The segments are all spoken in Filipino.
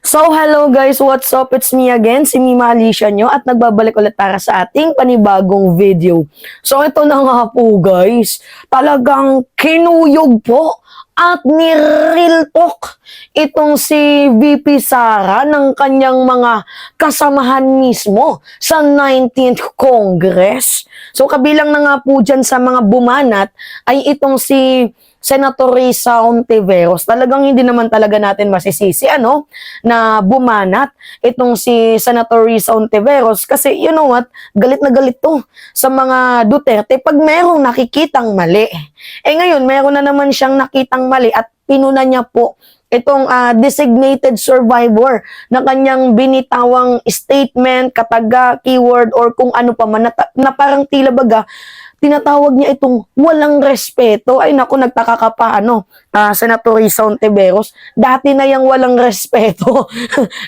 So, hello guys, what's up? It's me again, si Mima Alicia nyo at nagbabalik ulit para sa ating panibagong video. So, ito na nga po guys, talagang kinuyog po at ni-real talk itong si VP Sara ng kanyang mga kasamahan mismo sa 19th Congress. So, kabilang na nga po dyan sa mga bumanat ay itong si Senator Risa Hontiveros. Talagang hindi naman talaga natin masisisi na bumanat itong si Senator Risa Hontiveros kasi you know what, galit na galit to sa mga Duterte pag merong nakikitang mali. Ngayon, meron na naman siyang nakitang mali at pinuna niya po itong designated survivor na kanyang binitawang statement, kataga, keyword, or kung ano pa man na parang tila baga tinatawag niya itong walang respeto. Ay naku, nagtaka ka pa, Senator Risa Hontiveros. Dati na yung walang respeto.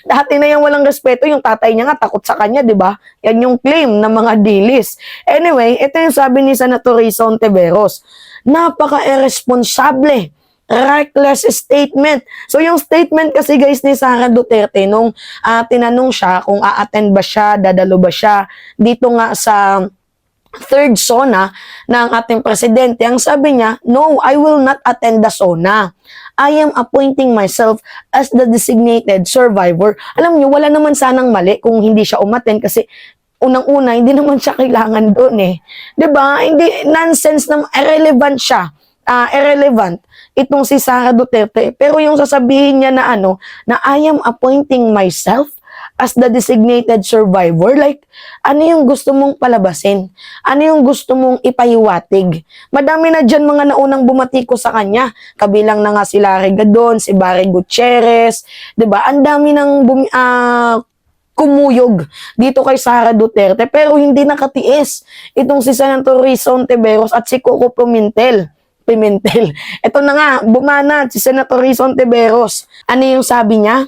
Dati na yung walang respeto. Yung tatay niya nga takot sa kanya, di ba? Yan yung claim ng mga dilis. Anyway, ito yung sabi ni Senator Risa Hontiveros. Napaka-irresponsable, reckless statement. So yung statement kasi guys ni Sara Duterte nung tinanong siya kung a-attend ba siya, dadalo ba siya dito nga sa third SONA ng ating presidente, ang sabi niya, no, I will not attend the SONA. I am appointing myself as the designated survivor. Alam niyo, wala naman sanang mali kung hindi siya umattend kasi unang-una, hindi naman siya kailangan doon eh. 'Di ba? Hindi, nonsense na, irrelevant siya. Irrelevant itong si Sara Duterte. Pero yung sasabihin niya na na I am appointing myself as the designated survivor, like, ano yung gusto mong palabasin? Ano yung gusto mong ipahiwatig? Madami na dyan mga naunang bumatiko sa kanya. Kabilang na nga si Larry Gadon, si Barry Gutierrez, diba? Ang dami ng kumuyog dito kay Sara Duterte, pero hindi nakatiis itong si Senator Risa Hontiveros at si Coco Pimentel. Ito na nga, bumanat si Senator Risa Hontiveros. Ano yung sabi niya?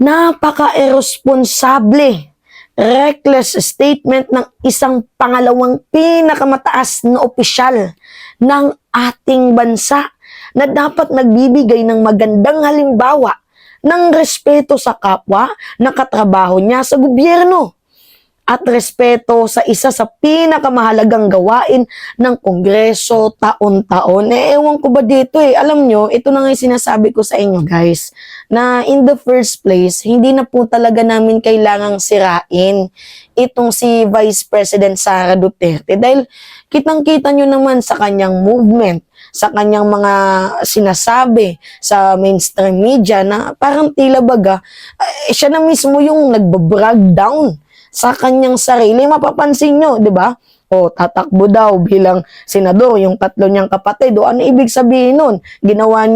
Napaka-irresponsable, reckless statement ng isang pangalawang pinakamataas na opisyal ng ating bansa na dapat nagbibigay ng magandang halimbawa ng respeto sa kapwa na katrabaho niya sa gobyerno at respeto sa isa sa pinakamahalagang gawain ng Kongreso taon-taon. Ewan ko ba dito alam nyo, ito na nga yung sinasabi ko sa inyo guys, na in the first place, hindi na po talaga namin kailangang sirain itong si Vice President Sara Duterte dahil kitang-kita nyo naman sa kanyang movement, sa kanyang mga sinasabi sa mainstream media na parang tila baga, siya na mismo yung nagbabrag down sa kanyang sarili. Mapapansin nyo, di ba? O, tatakbo daw bilang senador, yung tatlo niyang kapatid. O, ano ibig sabihin nun? Ginawa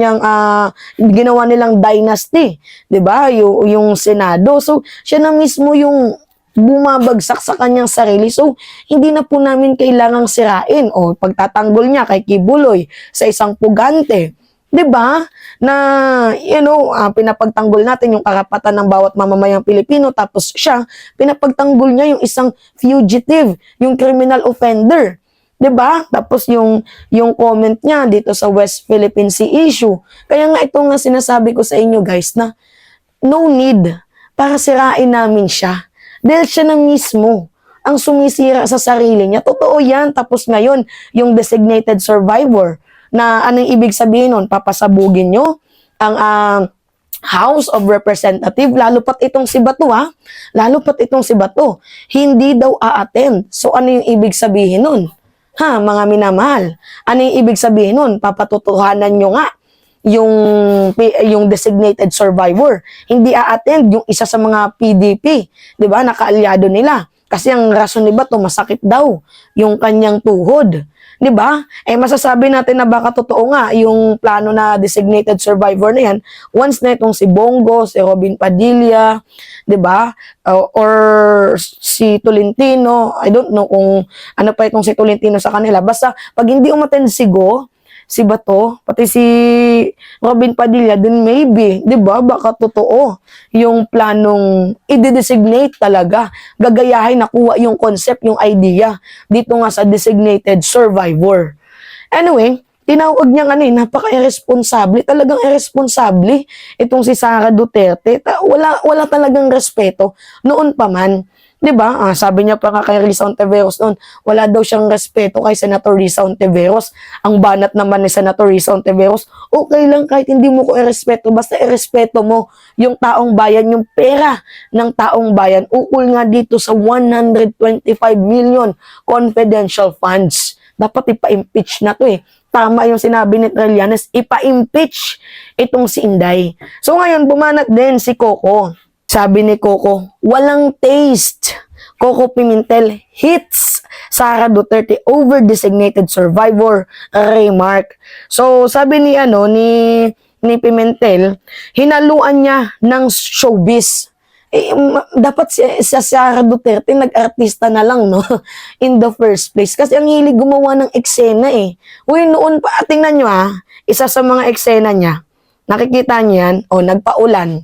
nilang dynasty, di ba? Yung Senado. So, siya na mismo yung bumabagsak sa kanyang sarili. So, hindi na po namin kailangang sirain. O, pagtatanggol niya kay Kibuloy sa isang pugante, 'di ba? Na pinapagtanggol natin yung karapatan ng bawat mamamayang Pilipino, tapos siya pinapagtanggol niya yung isang fugitive, yung criminal offender. 'Di ba? Tapos yung comment niya dito sa West Philippine Sea issue. Kaya nga ito nga sinasabi ko sa inyo guys na no need para sirain namin siya. Dahil siya na mismo ang sumisira sa sarili niya. Totoo yan. Tapos ngayon, yung designated survivor, na anong ibig sabihin nun? Papasabugin nyo ang House of Representative, lalo pat itong si Bato lalo pat itong si Bato, hindi daw a-attend. So ano yung ibig sabihin nun? Mga minamahal, ano yung ibig sabihin nun? Papatutuhanan nyo nga yung designated survivor. Hindi a-attend yung isa sa mga PDP, di ba, nakaalyado nila. Kasi ang rason ni Bato, masakit daw yung kanyang tuhod. 'Di ba? Masasabi natin na baka totoo nga yung plano na designated survivor na yan once na itong si Bongo, si Robin Padilla, 'di ba? Or si Tolentino, I don't know kung ano pa itong si Tolentino sa kanila. Basta pag hindi umattend si Go, si Bato, pati si Robin Padilla, then maybe, 'di ba? Baka totoo yung planong i-designate talaga. Gagayahin, nakuha yung concept, yung idea dito nga sa designated survivor. Anyway, tinawag niya napaka-irresponsable, talagang irresponsable itong si Sara Duterte. Wala talagang respeto noon pa man. 'Di ba? Sabi niya pa nga kay Risa Ontiveros noon, wala daw siyang respeto kay Senator Risa Ontiveros. Ang banat naman ni Senator Risa Ontiveros, okay lang kahit hindi mo ko irespeto, basta irespeto mo yung taong bayan, yung pera ng taong bayan. Ukol nga dito sa 125 million confidential funds. Dapat ipa-impeach na to eh. Tama yung sinabi ni Trillanes, ipa-impeach itong si Inday. So ngayon, bumanat din si Coco. Sabi ni Coco, walang taste. Coco Pimentel hits Sara Duterte over designated survivor, remark. So sabi ni ni Pimentel, hinaluan niya ng showbiz. Dapat si Sara Duterte nag-artista na lang, no? In the first place. Kasi ang hilig gumawa ng eksena eh. Uy, noon pa, tingnan nyo isa sa mga eksena niya, nakikita niyo yan, nagpaulan.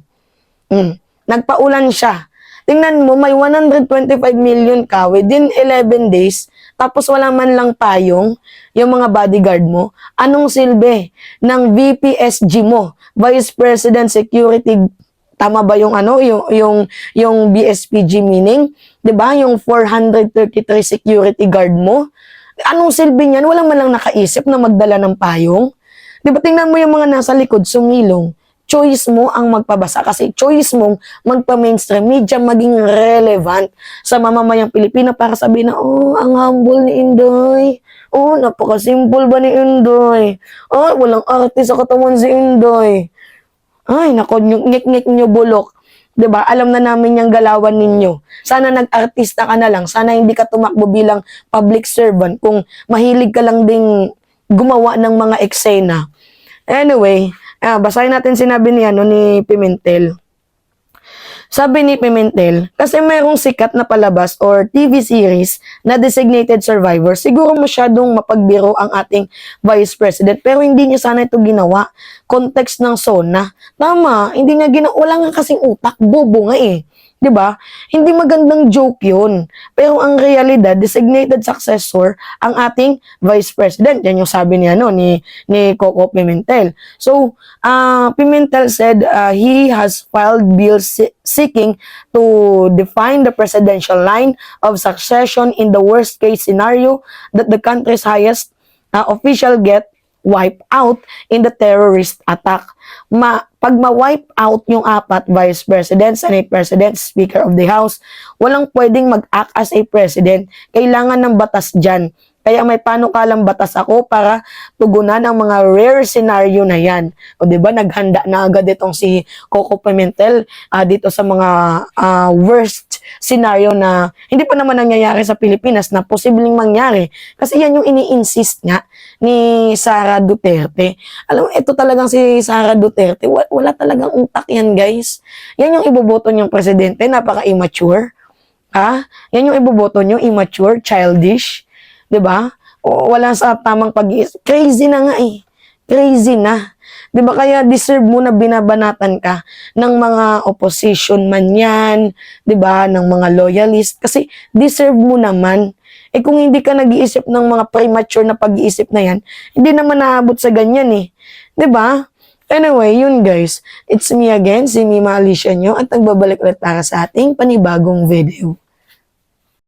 Nagpaulan siya. Tingnan mo, may 125 million ka within 11 days, tapos wala man lang payong yung mga bodyguard mo. Anong silbi ng VPSG mo? Vice President Security, tama ba yung yung BSPG meaning? 'Di ba? Yung 433 security guard mo. Anong silbi niyan? Wala man lang nakaisip na magdala ng payong. 'Di ba? Tingnan mo yung mga nasa likod sumilong. Choice mo ang magpabasa kasi choice mong magpa-mainstream media maging relevant sa mamamayang Pilipino para sabihin na, ang humble ni Inday. Napaka-simple ba ni Inday? Walang arte sa katawan si Inday. Ay, nako, ngik-ngik nyo bulok. 'Di ba? Alam na namin yung galawan ninyo. Sana nag-artista ka na lang. Sana hindi ka tumakbo bilang public servant kung mahilig ka lang ding gumawa ng mga eksena. Anyway, basahin natin sinabi ni Pimentel. Sabi ni Pimentel, kasi mayroong sikat na palabas or TV series na designated survivor, siguro masyadong mapagbiro ang ating Vice President, pero hindi niya sana ito ginawa. Context ng SONA. Tama, hindi niya ginawa, wala nga kasing utak, bobo nga eh. 'Di ba? Hindi magandang joke 'yun. Pero ang realidad, designated successor ang ating Vice President. Yan yung sabi niya ni Coco Pimentel. So, Pimentel said he has filed bills seeking to define the presidential line of succession in the worst case scenario that the country's highest official get wipe out in the terrorist attack. Pag ma-wipe out yung apat, Vice President, Senate President, Speaker of the House, walang pwedeng mag-act as a President. Kailangan ng batas dyan. Kaya may panukalang batas ako para tugunan ang mga rare scenario na yan. O diba, naghanda na agad itong si Coco Pimentel dito sa mga worst scenario na hindi pa naman nangyayari sa Pilipinas na posibleng mangyari. Kasi yan yung ini-insist nga ni Sara Duterte. Alam mo, ito talagang si Sara Duterte, wala talagang utak yan, guys. Yan yung iboboto niyong presidente, napaka-immature. Yan yung iboboto niyo, immature, childish. 'Di ba? Wala sa tamang pag-iisip. Crazy na nga eh. Crazy na. 'Di ba kaya deserve mo na binabanatan ka ng mga opposition man 'yan, 'di ba, ng mga loyalist kasi deserve mo naman. Kung hindi ka nag-iisip ng mga premature na pag-iisip na 'yan, hindi naman naabot sa ganyan eh. 'Di ba? Anyway, yun guys. It's me again, si Mima Alicia nyo at nagbabalik ulit para sa ating panibagong video.